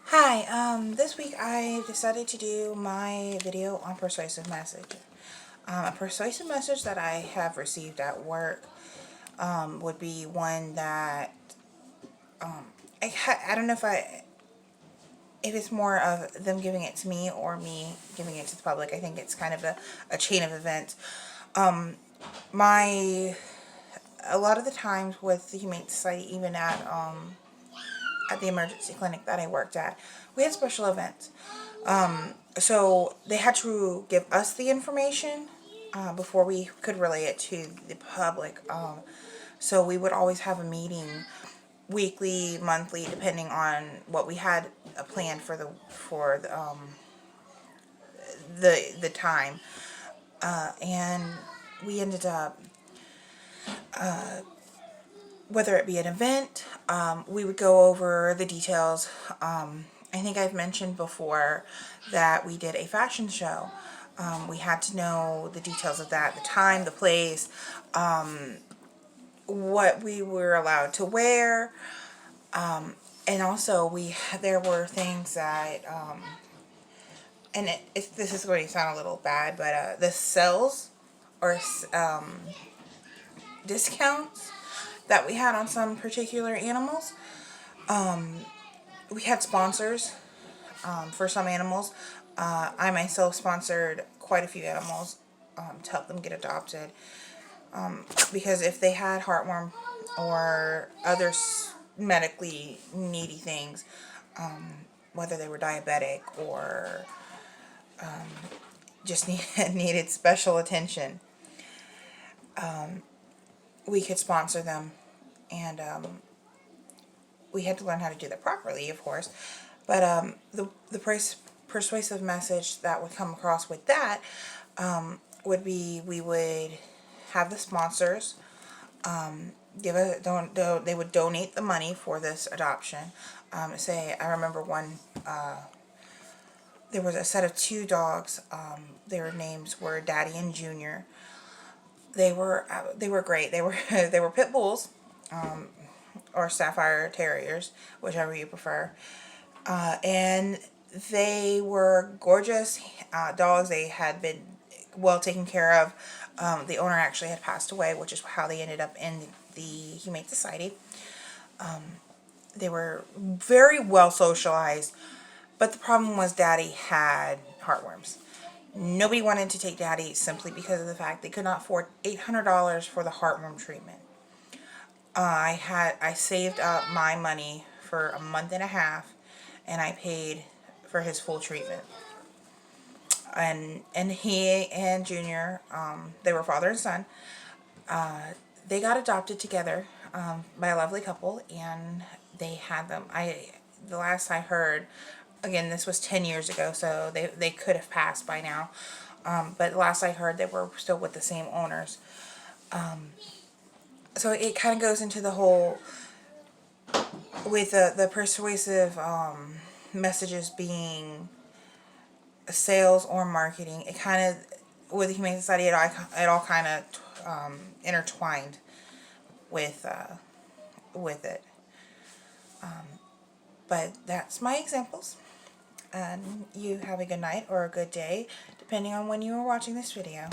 Hi, this week I decided to do my video on persuasive message. A persuasive message that I have received at work would be one that I don't know if it's more of them giving it to me or me giving it to the public. I think it's kind of a chain of events. My a lot of the times with the Humane Society, even at the emergency clinic that I worked at, we had special events. So they had to give us the information before we could relay it to the public. So we would always have a meeting weekly, monthly, depending on what we had planned for the time. And we ended up, whether it be an event, we would go over the details. I think I've mentioned before that we did a fashion show. We had to know the details of that, the time, the place, what we were allowed to wear, and also there were things that, and this is going to sound a little bad, but the sales or discounts that we had on some particular animals. We had sponsors for some animals. I myself sponsored quite a few animals to help them get adopted. Because if they had heartworm or other medically needy things, whether they were diabetic or just needed special attention, we could sponsor them. And we had to learn how to do that properly, of course. But the persuasive message that would come across with that would be we would have the sponsors they would donate the money for this adoption. Say, I remember one, there was a set of two dogs. Their names were Daddy and Junior. They were great. They were they were pit bulls, or sapphire terriers, whichever you prefer. And they were gorgeous dogs. They had been well taken care of. The owner actually had passed away, which is how they ended up in the Humane Society. They were very well socialized, but the problem was Daddy had heartworms. Nobody wanted to take Daddy simply because of the fact they could not afford $800 for the heartworm treatment. I saved up my money for a month and a half, and I paid for his full treatment. And he and Junior, they were father and son. They got adopted together by a lovely couple, and they had them. The last I heard, again, this was 10 years ago, so they could have passed by now. But last I heard, they were still with the same owners. So it kind of goes into the whole with the persuasive messages being sales or marketing. It kind of, with the Humane Society, it all kind of intertwined with it. But that's my examples. And you have a good night or a good day, depending on when you are watching this video.